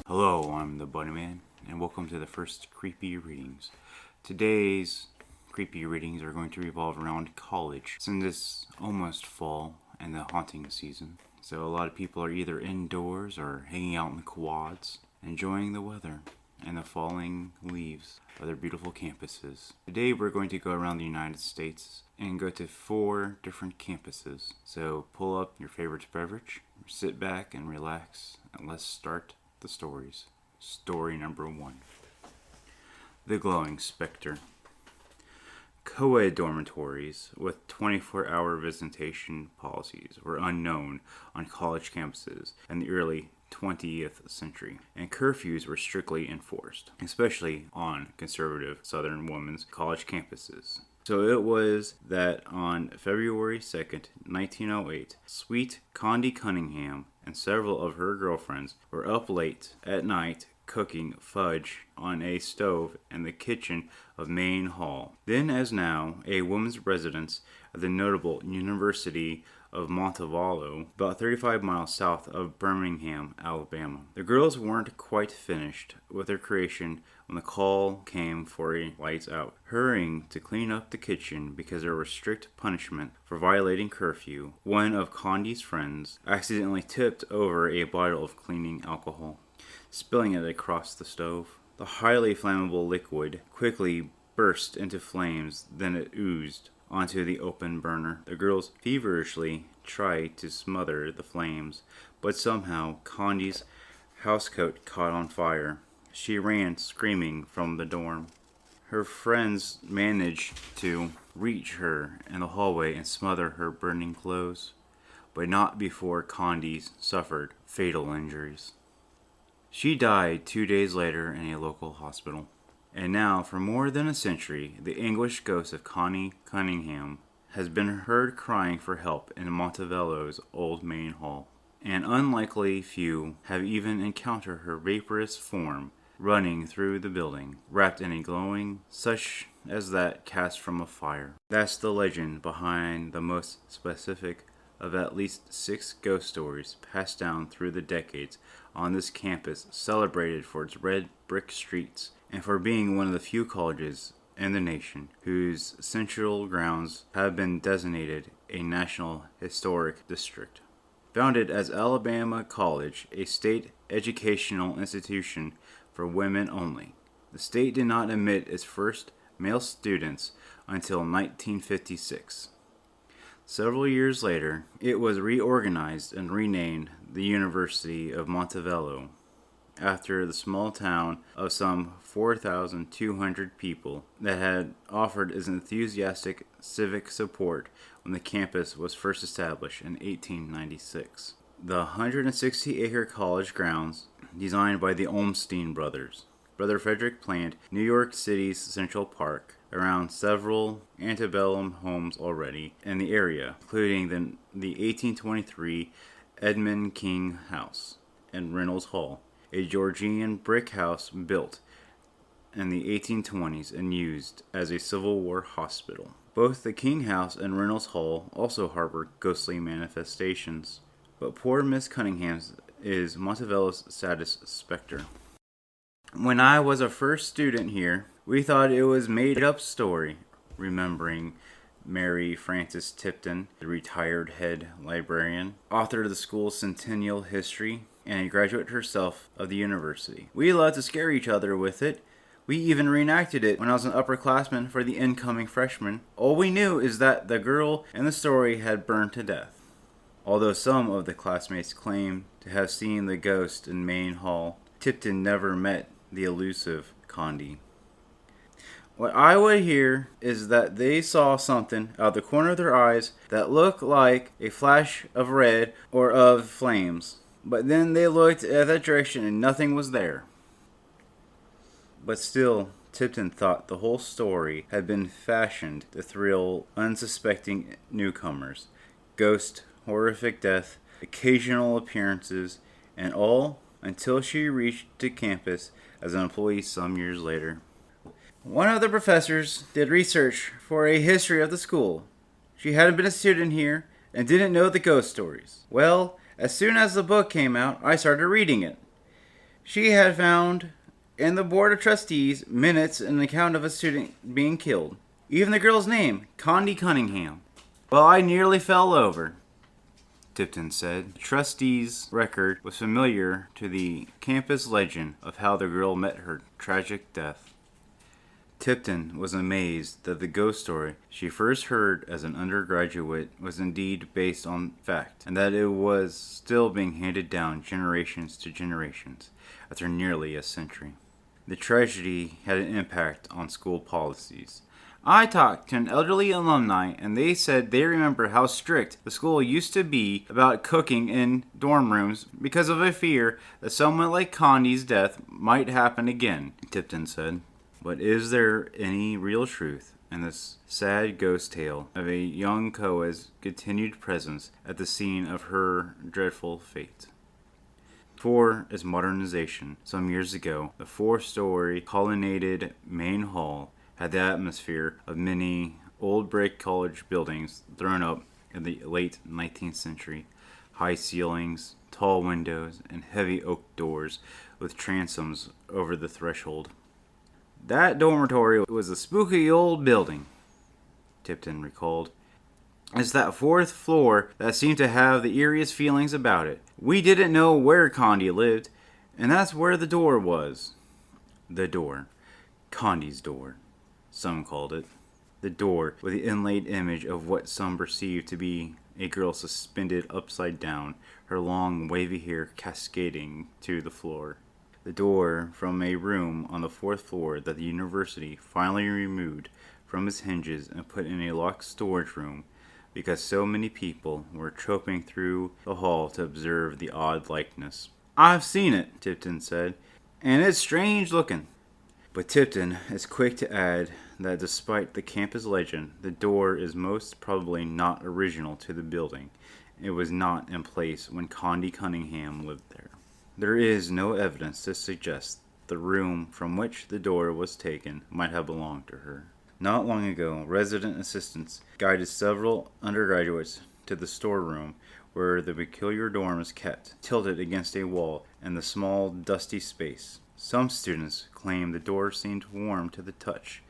Hello, I'm the Bunnyman, and welcome to the first Creepy Readings. Today's Creepy Readings are going to revolve around college, since it's almost fall and the haunting season. So a lot of people are either indoors or hanging out in the quads, enjoying the weather and the falling leaves of their beautiful campuses. Today we're going to go around the United States and go to 4 different campuses. So pull up your favorite beverage, sit back and relax, and let's start the stories. Story number 1. The Glowing Spectre. Co-ed dormitories with 24-hour visitation policies were unknown on college campuses in the early 20th century, and curfews were strictly enforced, especially on conservative Southern women's college campuses. So it was that on February 2nd, 1908, sweet Condie Cunningham and several of her girlfriends were up late at night cooking fudge on a stove in the kitchen of Main Hall, then as now a women's residence of the notable University of Montevallo, about 35 miles south of Birmingham, Alabama. The girls weren't quite finished with their creation when the call came for a lights out. Hurrying to clean up the kitchen because there was strict punishment for violating curfew, one of Condie's friends accidentally tipped over a bottle of cleaning alcohol, spilling it across the stove. The highly flammable liquid quickly burst into flames, then it oozed onto the open burner. The girls feverishly tried to smother the flames, but somehow Condie's housecoat caught on fire. She ran screaming from the dorm. Her friends managed to reach her in the hallway and smother her burning clothes, but not before Condie suffered fatal injuries. She died 2 days later in a local hospital. And now, for more than a century, the English ghost of Connie Cunningham has been heard crying for help in Montevallo's old main hall. And unlikely few have even encountered her vaporous form running through the building, wrapped in a glowing such as that cast from a fire. That's the legend behind the most specific of at least 6 ghost stories passed down through the decades on this campus, celebrated for its red brick streets and for being one of the few colleges in the nation whose central grounds have been designated a National Historic District. Founded as Alabama College, a state educational institution for women only, the state did not admit its first male students until 1956. Several years later, it was reorganized and renamed the University of Montevallo, after the small town of some 4,200 people that had offered its enthusiastic civic support when the campus was first established in 1896. The 160-acre college grounds, designed by the Olmsteen brothers, Brother Frederick planned New York City's Central Park around several antebellum homes already in the area, including the 1823 Edmund King House and Reynolds Hall, a Georgian brick house built in the 1820s and used as a Civil War hospital. Both the King House and Reynolds Hall also harbor ghostly manifestations, but poor Miss Cunningham's is Montevallo's saddest specter. When I was a first student here, we thought it was made-up story, remembering Mary Frances Tipton, the retired head librarian, author of the school's centennial history, and a graduate herself of the university. We loved to scare each other with it. We even reenacted it when I was an upperclassman for the incoming freshmen. All we knew is that the girl in the story had burned to death. Although some of the classmates claimed to have seen the ghost in Main Hall, Tipton never met the elusive Condie. What I would hear is that they saw something out the corner of their eyes that looked like a flash of red or of flames. But then they looked at that direction and nothing was there. But still, Tipton thought the whole story had been fashioned to thrill unsuspecting newcomers. Ghost, horrific death, occasional appearances, and all until she reached the campus as an employee some years later. One of the professors did research for a history of the school. She hadn't been a student here and didn't know the ghost stories. Well, as soon as the book came out, I started reading it. She had found in the Board of Trustees minutes an account of a student being killed. Even the girl's name, Condie Cunningham. Well, I nearly fell over, Tipton said. The trustee's record was familiar to the campus legend of how the girl met her tragic death. Tipton was amazed that the ghost story she first heard as an undergraduate was indeed based on fact, and that it was still being handed down generations to generations after nearly a century. The tragedy had an impact on school policies. I talked to an elderly alumni, and they said they remember how strict the school used to be about cooking in dorm rooms because of a fear that someone like Condie's death might happen again, Tipton said. But is there any real truth in this sad ghost tale of a young Koa's continued presence at the scene of her dreadful fate? For its modernization, some years ago, the 4-story colonnaded main hall had the atmosphere of many old brick college buildings thrown up in the late 19th century. High ceilings, tall windows, and heavy oak doors with transoms over the threshold. That dormitory was a spooky old building, Tipton recalled. It's that 4th floor that seemed to have the eeriest feelings about it. We didn't know where Condie lived, and that's where the door was. The door. Condie's door, some called it. The door with the inlaid image of what some perceived to be a girl suspended upside down, her long wavy hair cascading to the floor. The door from a room on the 4th floor that the university finally removed from its hinges and put in a locked storage room because so many people were trooping through the hall to observe the odd likeness. I've seen it, Tipton said, and it's strange looking. But Tipton is quick to add that despite the campus legend, the door is most probably not original to the building. It was not in place when Condie Cunningham lived there. There is no evidence to suggest the room from which the door was taken might have belonged to her. Not long ago, resident assistants guided several undergraduates to the storeroom where the peculiar dorm is kept, tilted against a wall in the small, dusty space. Some students claimed the door seemed warm to the touch,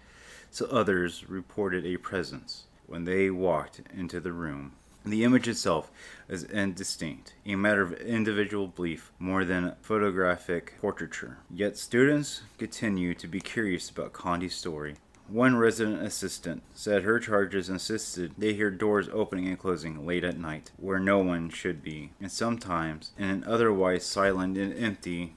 so others reported a presence when they walked into the room. The image itself is indistinct, a matter of individual belief more than photographic portraiture. Yet students continue to be curious about Condie's story. One resident assistant said her charges insisted they hear doors opening and closing late at night, where no one should be, and sometimes in an otherwise silent and empty,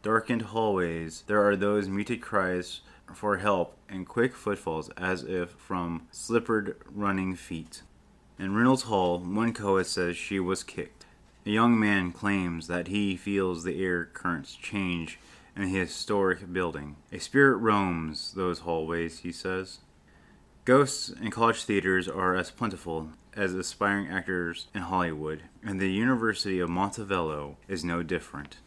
darkened hallways there are those muted cries for help and quick footfalls as if from slippered running feet. In Reynolds Hall, one Koa says she was kicked. A young man claims that he feels the air currents change in the historic building. A spirit roams those hallways, he says. Ghosts in college theaters are as plentiful as aspiring actors in Hollywood, and the University of Montevallo is no different.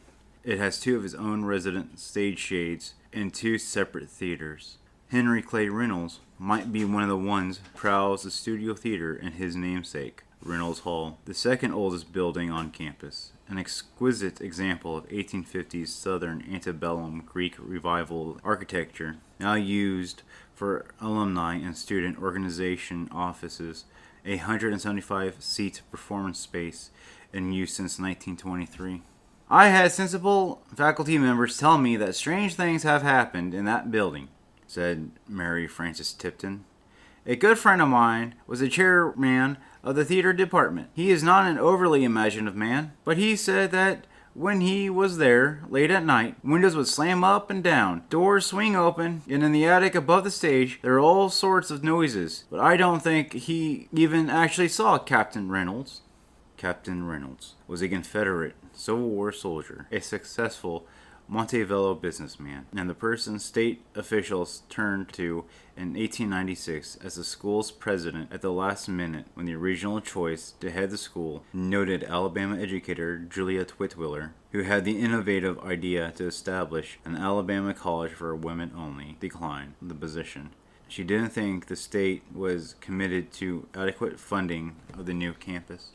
It has 2 of its own resident stage shades and 2 separate theaters. Henry Clay Reynolds might be one of the ones who prowls the studio theater in his namesake, Reynolds Hall, the second oldest building on campus, an exquisite example of 1850s Southern antebellum Greek revival architecture, now used for alumni and student organization offices, a 175-seat performance space in use since 1923. I had sensible faculty members tell me that strange things have happened in that building, said Mary Frances Tipton. A good friend of mine was the chairman of the theater department. He is not an overly imaginative man, but he said that when he was there late at night, windows would slam up and down, doors swing open, and in the attic above the stage there were all sorts of noises. But I don't think he even actually saw Captain Reynolds. Captain Reynolds was a Confederate Civil War soldier, a successful Montevallo businessman, and the person state officials turned to in 1896 as the school's president at the last minute when the original choice to head the school, noted Alabama educator Julia Twitwiller, who had the innovative idea to establish an Alabama college for women only, declined the position. She didn't think the state was committed to adequate funding of the new campus.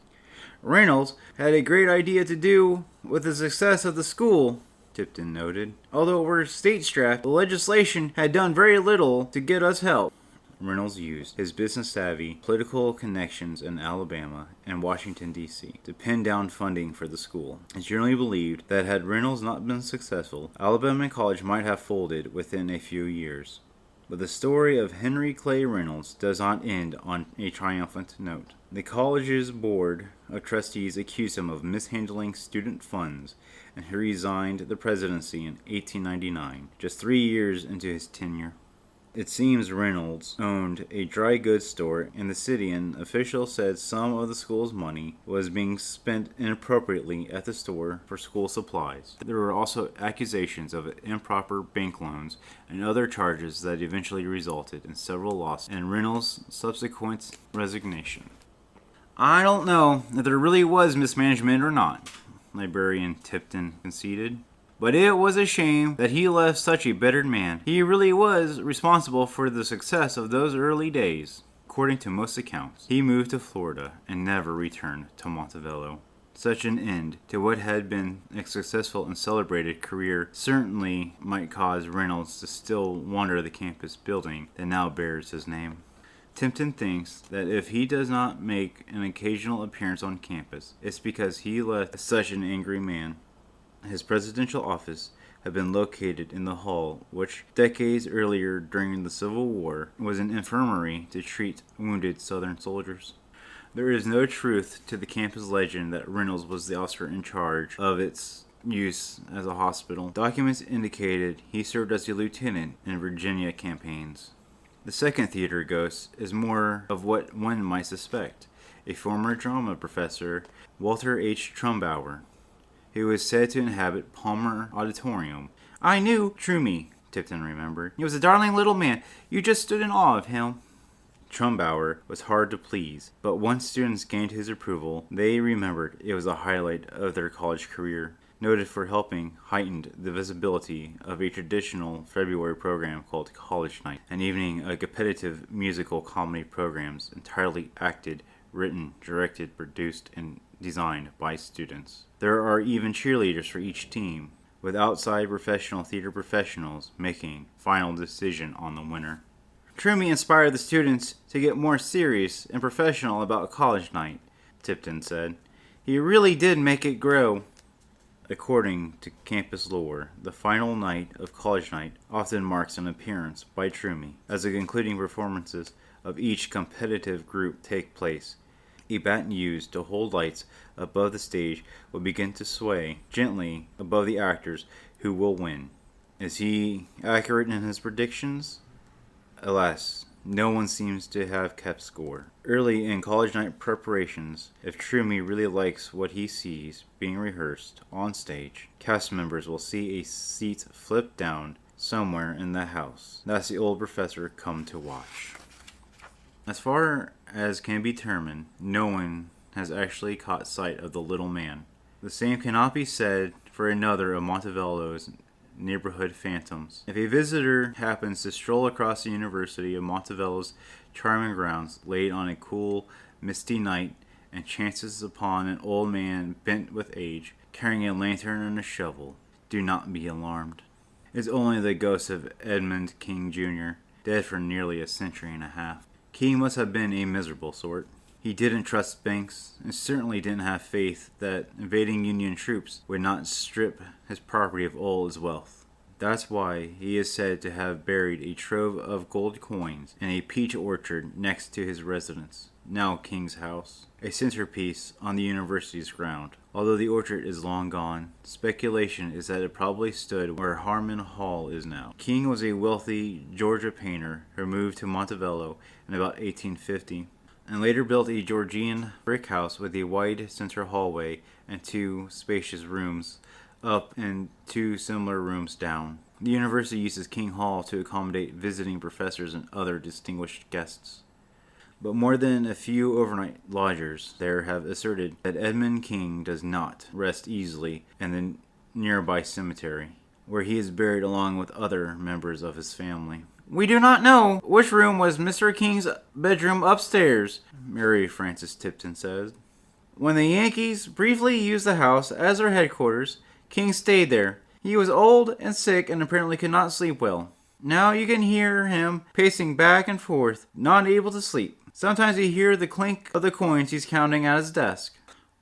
Reynolds had a great idea to do with the success of the school, Tipton noted. Although we're state-strapped, the legislation had done very little to get us help. Reynolds used his business-savvy political connections in Alabama and Washington, D.C. to pin down funding for the school. It's generally believed that had Reynolds not been successful, Alabama College might have folded within a few years. But the story of Henry Clay Reynolds does not end on a triumphant note. The college's board of trustees accused him of mishandling student funds, and he resigned the presidency in 1899, just 3 years into his tenure. It seems Reynolds owned a dry goods store in the city, and officials said some of the school's money was being spent inappropriately at the store for school supplies. There were also accusations of improper bank loans and other charges that eventually resulted in several lawsuits and Reynolds' subsequent resignation. I don't know if there really was mismanagement or not, librarian Tipton conceded. But it was a shame that he left such a bettered man. He really was responsible for the success of those early days. According to most accounts, he moved to Florida and never returned to Montevallo. Such an end to what had been a successful and celebrated career certainly might cause Reynolds to still wander the campus building that now bears his name. Tipton thinks that if he does not make an occasional appearance on campus, it's because he left such an angry man. His presidential office had been located in the hall, which decades earlier during the Civil War was an infirmary to treat wounded Southern soldiers. There is no truth to the campus legend that Reynolds was the officer in charge of its use as a hospital. Documents indicated he served as a lieutenant in Virginia campaigns. The second theater ghost is more of what one might suspect: a former drama professor, Walter H. Trumbauer, who was said to inhabit Palmer Auditorium. I knew Trumy, Tipton remembered. He was a darling little man. You just stood in awe of him. Trumbauer was hard to please, but once students gained his approval, they remembered it was a highlight of their college career. Noted for helping heighten the visibility of a traditional February program called College Night, an evening of competitive musical comedy programs entirely acted, written, directed, produced, and designed by students. There are even cheerleaders for each team, with outside professional theater professionals making final decision on the winner. Trumy inspired the students to get more serious and professional about College Night, Tipton said. He really did make it grow. According to campus lore, the final night of College Night often marks an appearance by Trumy, as the concluding performances of each competitive group take place. A baton used to hold lights above the stage will begin to sway gently above the actors who will win. Is he accurate in his predictions? Alas, no one seems to have kept score. Early in College Night preparations, if Trumy really likes what he sees being rehearsed on stage, cast members will see a seat flip down somewhere in the house. That's the old professor come to watch. As far as can be determined, no one has actually caught sight of the little man. The same cannot be said for another of Montevallo's neighborhood phantoms. If a visitor happens to stroll across the University of Montevallo's charming grounds late on a cool, misty night and chances upon an old man bent with age, carrying a lantern and a shovel, do not be alarmed. It's only the ghost of Edmund King Jr., dead for nearly a century and a half. King must have been a miserable sort. He didn't trust banks, and certainly didn't have faith that invading Union troops would not strip his property of all his wealth. That's why he is said to have buried a trove of gold coins in a peach orchard next to his residence, now King's house, a centerpiece on the university's ground. Although the orchard is long gone, speculation is that it probably stood where Harmon Hall is now. King was a wealthy Georgia painter who moved to Montevallo in about 1850, and later built a Georgian brick house with a wide center hallway and 2 spacious rooms up and 2 similar rooms down. The university uses King Hall to accommodate visiting professors and other distinguished guests. But more than a few overnight lodgers there have asserted that Edmund King does not rest easily in the nearby cemetery, where he is buried along with other members of his family. We do not know which room was Mr. King's bedroom upstairs, Mary Frances Tipton says. When the Yankees briefly used the house as their headquarters, King stayed there. He was old and sick and apparently could not sleep well. Now you can hear him pacing back and forth, not able to sleep. Sometimes you hear the clink of the coins he's counting at his desk.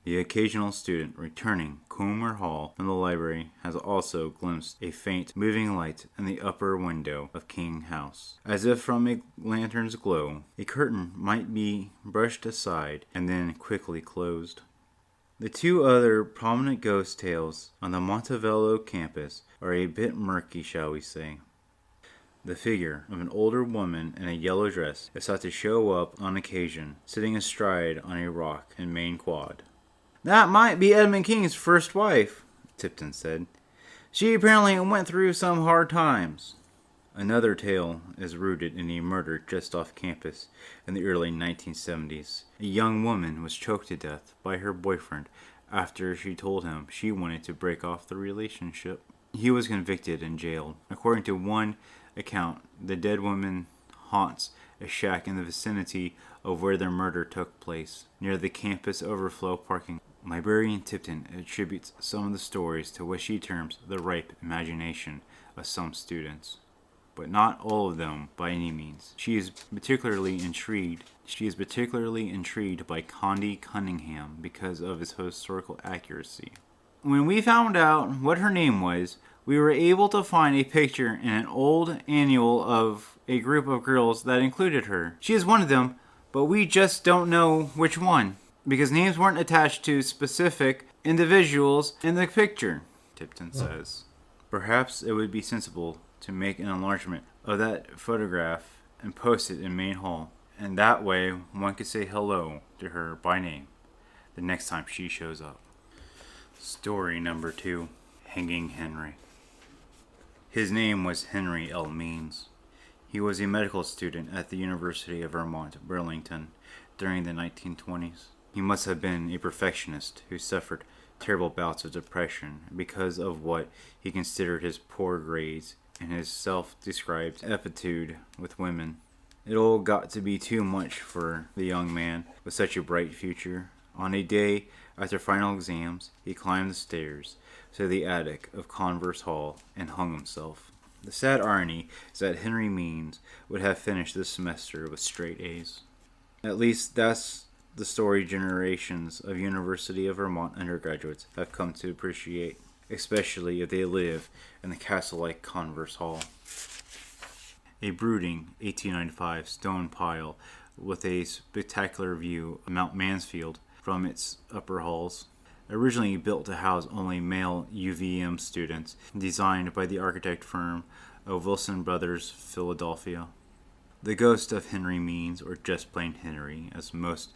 The occasional student returning comb or hall from the library has also glimpsed a faint moving light in the upper window of King House. As if from a lantern's glow, a curtain might be brushed aside and then quickly closed. The two other prominent ghost tales on the Montevallo campus are a bit murky, shall we say. The figure of an older woman in a yellow dress is thought to show up on occasion, sitting astride on a rock in Main Quad. "That might be Edmund King's first wife," Tipton said. "She apparently went through some hard times." Another tale is rooted in a murder just off campus in the early 1970s. A young woman was choked to death by her boyfriend after she told him she wanted to break off the relationship. He was convicted and jailed. According to one account, the dead woman haunts a shack in the vicinity of where the murder took place, near the campus overflow parking. Librarian Tipton attributes some of the stories to what she terms the ripe imagination of some students, but not all of them by any means. She is particularly intrigued by Condie Cunningham because of his historical accuracy. When we found out what her name was, we were able to find a picture in an old annual of a group of girls that included her. She is one of them, but we just don't know which one, because names weren't attached to specific individuals in the picture, Tipton says. Perhaps it would be sensible to make an enlargement of that photograph and post it in Main Hall, and that way one could say hello to her by name the next time she shows up. Story number 2, Hanging Henry. His name was Henry L. Means. He was a medical student at the University of Vermont, Burlington, during the 1920s. He must have been a perfectionist who suffered terrible bouts of depression because of what he considered his poor grades and his self-described aptitude with women. It all got to be too much for the young man with such a bright future. On a day after final exams, he climbed the stairs to the attic of Converse Hall and hung himself. The sad irony is that Henry Means would have finished this semester with straight A's. At least that's the story generations of University of Vermont undergraduates have come to appreciate, especially if they live in the castle-like Converse Hall. A brooding 1895 stone pile with a spectacular view of Mount Mansfield from its upper halls. Originally built to house only male UVM students, designed by the architect firm of Wilson Brothers, Philadelphia. The ghost of Henry Means, or just plain Henry, as most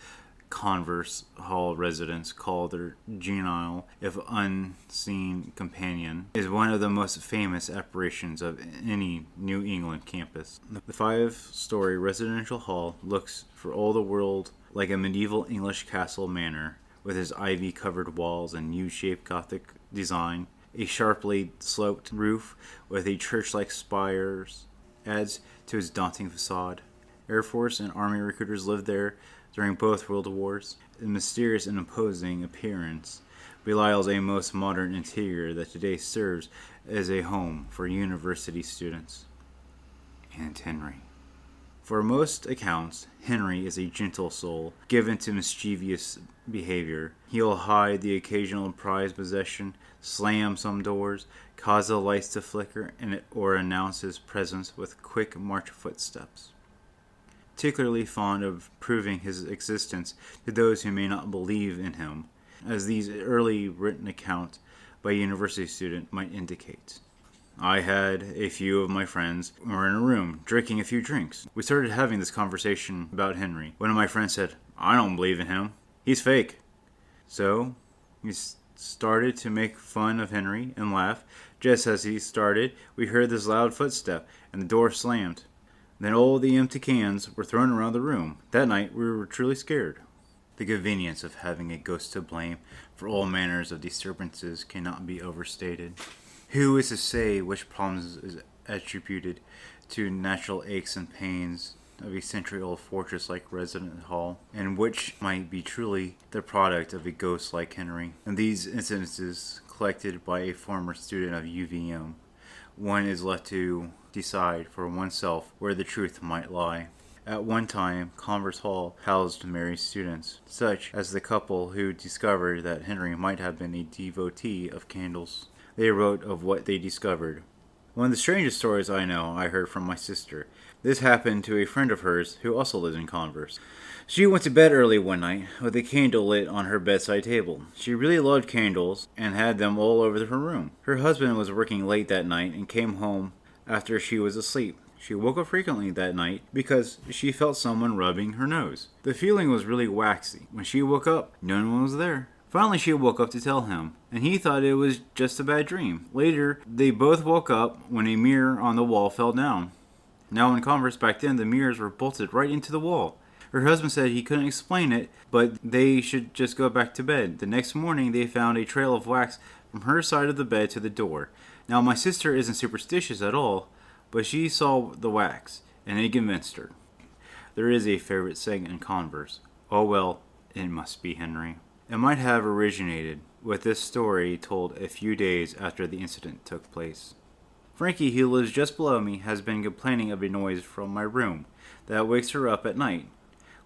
Converse Hall residents call their genial, if unseen companion, is one of the most famous apparitions of any New England campus. The 5-story residential hall looks for all the world like a medieval English castle manor, with its ivy-covered walls and U-shaped Gothic design. A sharply sloped roof with a church-like spires adds to its daunting facade. Air Force and Army recruiters lived there during both World Wars. The mysterious and imposing appearance belies a most modern interior that today serves as a home for university students. And Henry. For most accounts, Henry is a gentle soul, given to mischievous behavior. He'll hide the occasional prized possession, slam some doors, cause the lights to flicker, or announce his presence with quick march footsteps. Particularly fond of proving his existence to those who may not believe in him, as these early written accounts by a university student might indicate. I had a few of my friends who were in a room drinking a few drinks. We started having this conversation about Henry. One of my friends said, "I don't believe in him. He's fake." So we started to make fun of Henry and laugh. Just as he started, we heard this loud footstep and the door slammed. Then all the empty cans were thrown around the room. That night we were truly scared. The convenience of having a ghost to blame for all manners of disturbances cannot be overstated. Who is to say which problems is attributed to natural aches and pains of a century-old fortress like Resident Hall, and which might be truly the product of a ghost like Henry? And these incidences collected by a former student of UVM. One is left to decide for oneself where the truth might lie. At one time, Converse Hall housed married students, such as the couple who discovered that Henry might have been a devotee of candles. They wrote of what they discovered. One of the strangest stories I know I heard from my sister. This happened to a friend of hers who also lives in Converse. She went to bed early one night with a candle lit on her bedside table. She really loved candles and had them all over her room. Her husband was working late that night and came home after she was asleep. She woke up frequently that night because she felt someone rubbing her nose. The feeling was really waxy. When she woke up, no one was there. Finally, she woke up to tell him, and he thought it was just a bad dream. Later, they both woke up when a mirror on the wall fell down. Now in Converse back then, the mirrors were bolted right into the wall. Her husband said he couldn't explain it, but they should just go back to bed. The next morning, they found a trail of wax from her side of the bed to the door. Now, my sister isn't superstitious at all, but she saw the wax, and it convinced her. There is a favorite saying in Converse, "Oh well, it must be Henry." It might have originated with this story told a few days after the incident took place. Frankie, who lives just below me, has been complaining of a noise from my room that wakes her up at night.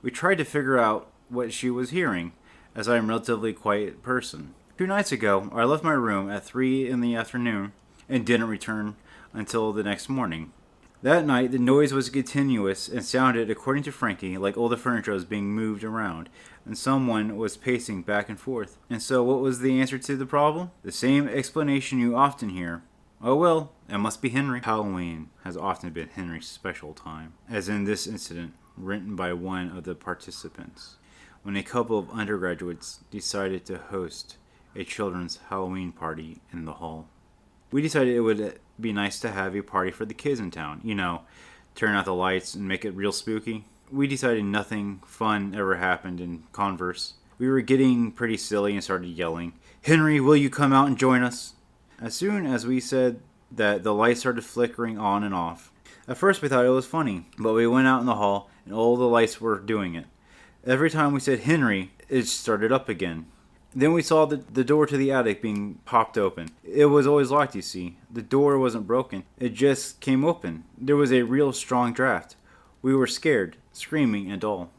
We tried to figure out what she was hearing, as I am a relatively quiet person. 2 nights ago, I left my room at 3 in the afternoon and didn't return until the next morning. That night, the noise was continuous and sounded, according to Frankie, like all the furniture was being moved around, and someone was pacing back and forth. And so what was the answer to the problem? The same explanation you often hear. Oh well, it must be Henry. Halloween has often been Henry's special time, as in this incident, written by one of the participants, when a couple of undergraduates decided to host a children's Halloween party in the hall. We decided it would be nice to have a party for the kids in town. You know, turn out the lights and make it real spooky. We decided nothing fun ever happened in Converse. We were getting pretty silly and started yelling, "Henry, will you come out and join us?" As soon as we said that, the lights started flickering on and off. At first we thought it was funny, but we went out in the hall and all the lights were doing it. Every time we said Henry, it started up again. Then we saw the door to the attic being popped open. It was always locked, you see. The door wasn't broken. It just came open. There was a real strong draft. We were scared, screaming and all.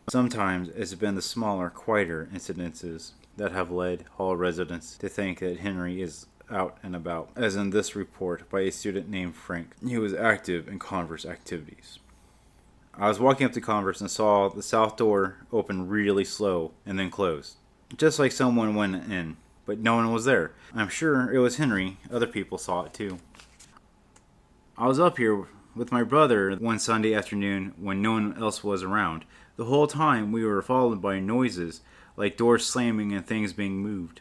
Sometimes it's been the smaller, quieter incidences that have led hall residents to think that Henry is out and about, as in this report by a student named Frank. He was active in Converse activities. I was walking up to Converse and saw the south door open really slow and then close, just like someone went in, but no one was there. I'm sure it was Henry. Other people saw it too. I was up here with my brother one Sunday afternoon when no one else was around. The whole time we were followed by noises like doors slamming and things being moved.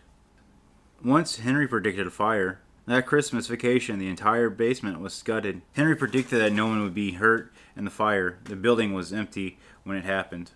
Once Henry predicted a fire. That Christmas vacation, the entire basement was scudded. Henry predicted that no one would be hurt in the fire. The building was empty when it happened.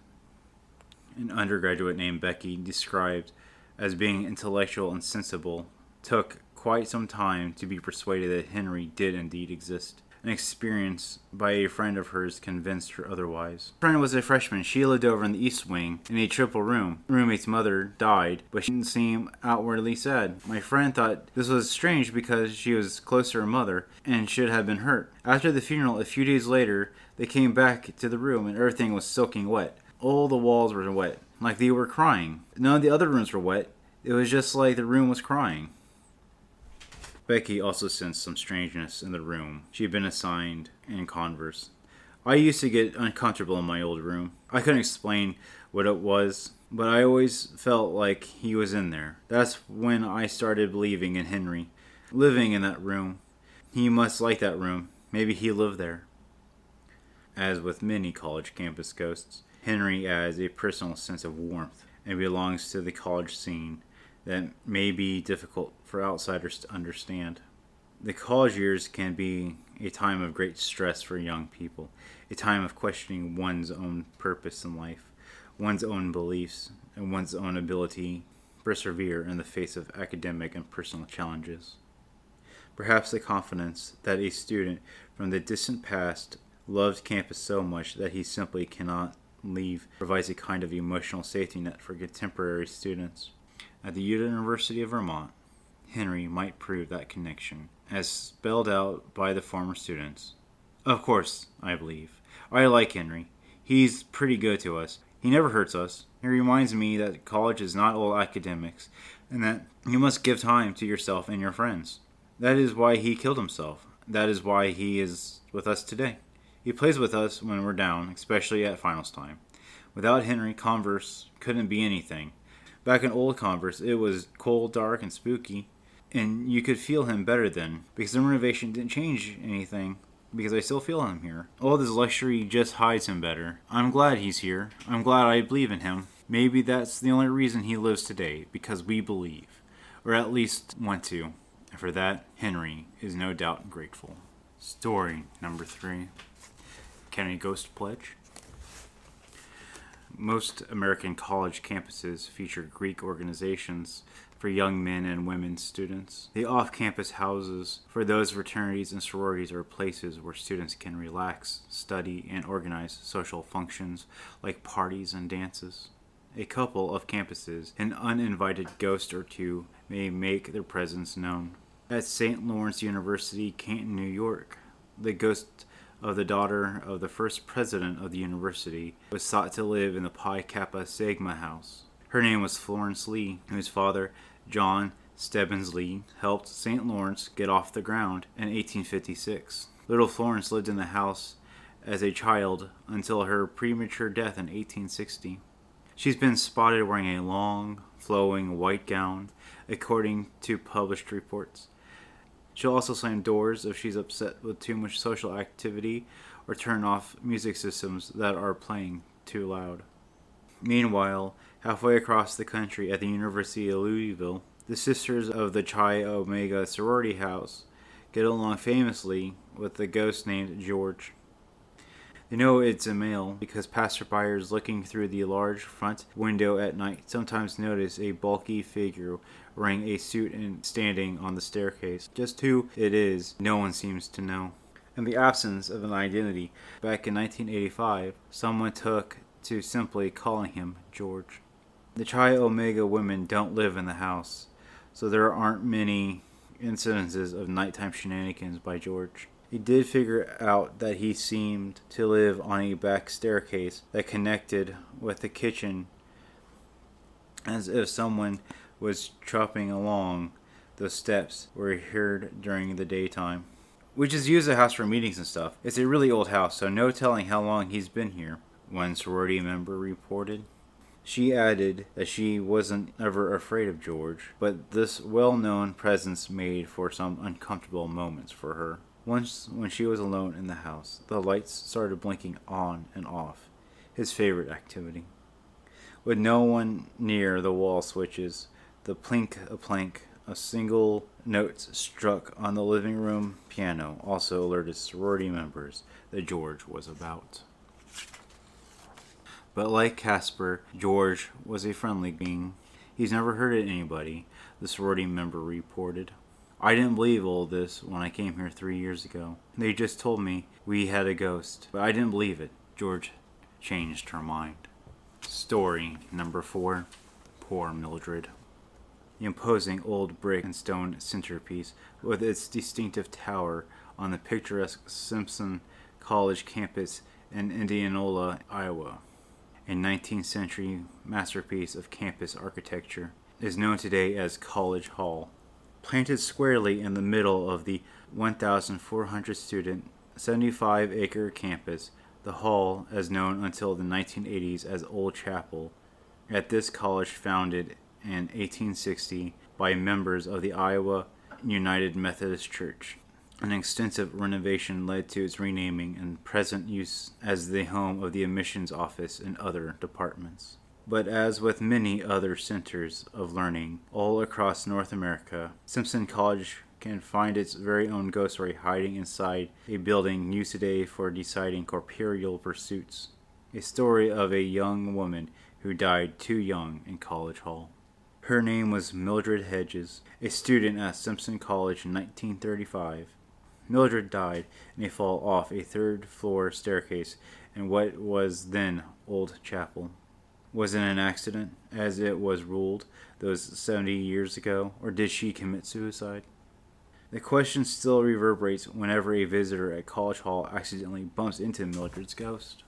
An undergraduate named Becky, described as being intellectual and sensible, took quite some time to be persuaded that Henry did indeed exist. An experience by a friend of hers convinced her otherwise. Her friend was a freshman. She lived over in the East Wing in a triple room. Her roommate's mother died, but she didn't seem outwardly sad. My friend thought this was strange because she was close to her mother and should have been hurt. After the funeral, a few days later, they came back to the room and everything was soaking wet. All the walls were wet, like they were crying. None of the other rooms were wet. It was just like the room was crying. Becky also sensed some strangeness in the room she had been assigned in Converse. I used to get uncomfortable in my old room. I couldn't explain what it was, but I always felt like he was in there. That's when I started believing in Henry, living in that room. He must like that room. Maybe he lived there. As with many college campus ghosts, Henry adds a personal sense of warmth and belongs to the college scene that may be difficult for outsiders to understand. The college years can be a time of great stress for young people, a time of questioning one's own purpose in life, one's own beliefs, and one's own ability to persevere in the face of academic and personal challenges. Perhaps the confidence that a student from the distant past loved campus so much that he simply cannot leave provides a kind of emotional safety net for contemporary students. At the University of Vermont, Henry might prove that connection, as spelled out by the former students. Of course, I believe. I like Henry. He's pretty good to us. He never hurts us. He reminds me that college is not all academics, and that you must give time to yourself and your friends. That is why he killed himself. That is why he is with us today. He plays with us when we're down, especially at finals time. Without Henry, Converse couldn't be anything. Back in old Converse, it was cold, dark, and spooky, and you could feel him better then, because the renovation didn't change anything, because I still feel him here. All this luxury just hides him better. I'm glad he's here. I'm glad I believe in him. Maybe that's the only reason he lives today, because we believe, or at least want to. And for that, Henry is no doubt grateful. Story number 3. Can a ghost pledge? Most American college campuses feature Greek organizations for young men and women students. The off-campus houses for those fraternities and sororities are places where students can relax, study, and organize social functions like parties and dances. A couple of campuses, an uninvited ghost or two, may make their presence known. At St. Lawrence University, Canton, New York, the ghost of the daughter of the first president of the university was thought to live in the Pi Kappa Sigma house. Her name was Florence Lee, whose father, John Stebbins Lee, helped St. Lawrence get off the ground in 1856. Little Florence lived in the house as a child until her premature death in 1860. She's been spotted wearing a long, flowing white gown, according to published reports. She'll also slam doors if she's upset with too much social activity or turn off music systems that are playing too loud. Meanwhile, halfway across the country at the University of Louisville, the sisters of the Chi Omega sorority house get along famously with the ghost named George. They know it's a male because passerbyers looking through the large front window at night sometimes notice a bulky figure wearing a suit and standing on the staircase. Just who it is, no one seems to know. In the absence of an identity, back in 1985, someone took to simply calling him George. The Chi Omega women don't live in the house, so there aren't many incidences of nighttime shenanigans by George. He did figure out that he seemed to live on a back staircase that connected with the kitchen, as if someone was tropping along those steps were heard during the daytime. We just use the house for meetings and stuff. It's a really old house, so no telling how long he's been here, one sorority member reported. She added that she wasn't ever afraid of George, but this well-known presence made for some uncomfortable moments for her. Once, when she was alone in the house, the lights started blinking on and off, his favorite activity. With no one near the wall switches, the plink-a-plank of single notes struck on the living room piano also alerted sorority members that George was about. But like Casper, George was a friendly being. He's never hurted anybody, the sorority member reported. I didn't believe all this when I came here 3 years ago. They just told me we had a ghost, but I didn't believe it. George changed her mind. Story number 4. Poor Mildred. The imposing old brick and stone centerpiece with its distinctive tower on the picturesque Simpson College campus in Indianola, Iowa, a 19th century masterpiece of campus architecture, is known today as College Hall. Planted squarely in the middle of the 1,400 student, 75-acre campus, the hall is known until the 1980s as Old Chapel. At this college, founded in 1860 by members of the Iowa United Methodist Church. An extensive renovation led to its renaming and present use as the home of the admissions office and other departments. But as with many other centers of learning all across North America, Simpson College can find its very own ghost story hiding inside a building used today for deciding corporeal pursuits. A story of a young woman who died too young in College Hall. Her name was Mildred Hedges, a student at Simpson College in 1935. Mildred died in a fall off a third-floor staircase in what was then Old Chapel. Was it an accident, as it was ruled those 70 years ago, or did she commit suicide? The question still reverberates whenever a visitor at College Hall accidentally bumps into Mildred's ghost.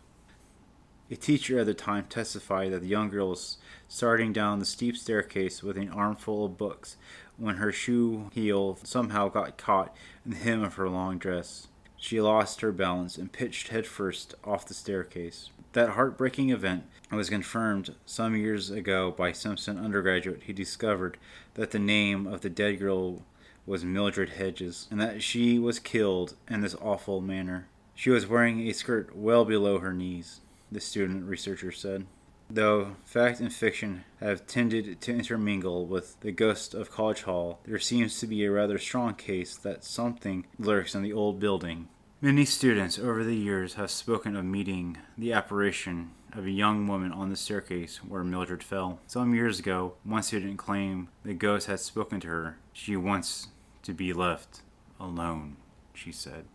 A teacher at the time testified that the young girl was starting down the steep staircase with an armful of books when her shoe heel somehow got caught in the hem of her long dress. She lost her balance and pitched headfirst off the staircase. That heartbreaking event was confirmed some years ago by Simpson undergraduate who discovered that the name of the dead girl was Mildred Hedges, and that she was killed in this awful manner. She was wearing a skirt well below her knees, the student researcher said. Though fact and fiction have tended to intermingle with the ghost of College Hall, there seems to be a rather strong case that something lurks in the old building. Many students over the years have spoken of meeting the apparition of a young woman on the staircase where Mildred fell. Some years ago, one student claimed the ghost had spoken to her. She wants to be left alone, she said.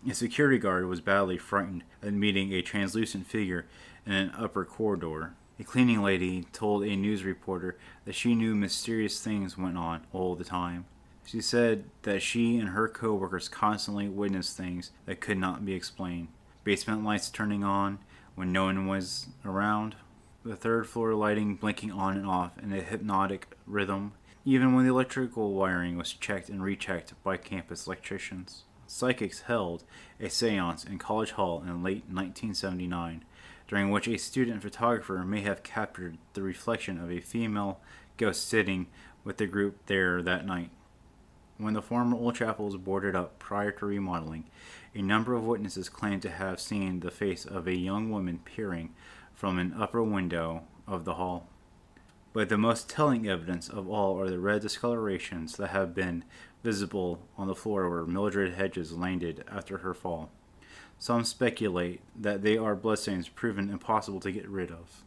A security guard was badly frightened at meeting a translucent figure in an upper corridor. A cleaning lady told a news reporter that she knew mysterious things went on all the time. She said that she and her co-workers constantly witnessed things that could not be explained. Basement lights turning on when no one was around, the third floor lighting blinking on and off in a hypnotic rhythm, even when the electrical wiring was checked and rechecked by campus electricians. Psychics held a seance in College Hall in late 1979, during which a student photographer may have captured the reflection of a female ghost sitting with the group there that night. When the former old chapel was boarded up prior to remodeling, a number of witnesses claimed to have seen the face of a young woman peering from an upper window of the hall. But the most telling evidence of all are the red discolorations that have been visible on the floor where Mildred Hedges landed after her fall. Some speculate that they are bloodstains proven impossible to get rid of.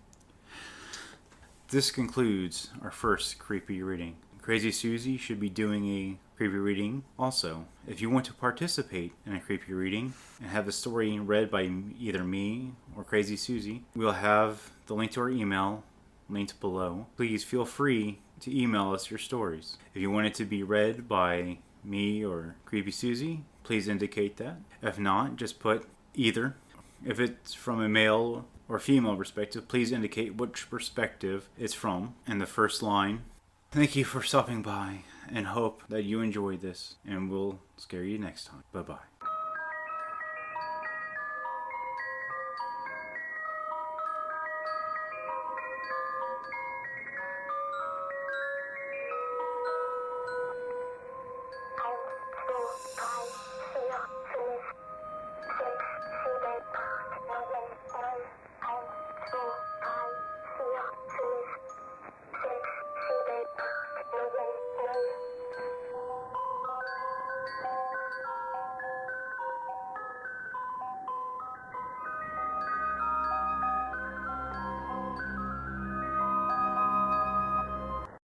This concludes our first creepy reading. Crazy Susie should be doing a creepy reading also. If you want to participate in a creepy reading and have the story read by either me or Crazy Susie, we'll have the link to our email linked below. Please feel free to email us your stories. If you want it to be read by me or Creepy Susie, please indicate that. If not, just put either. If it's from a male or female perspective, please indicate which perspective it's from in the first line. Thank you for stopping by and hope that you enjoyed this, and we'll scare you next time. Bye-bye.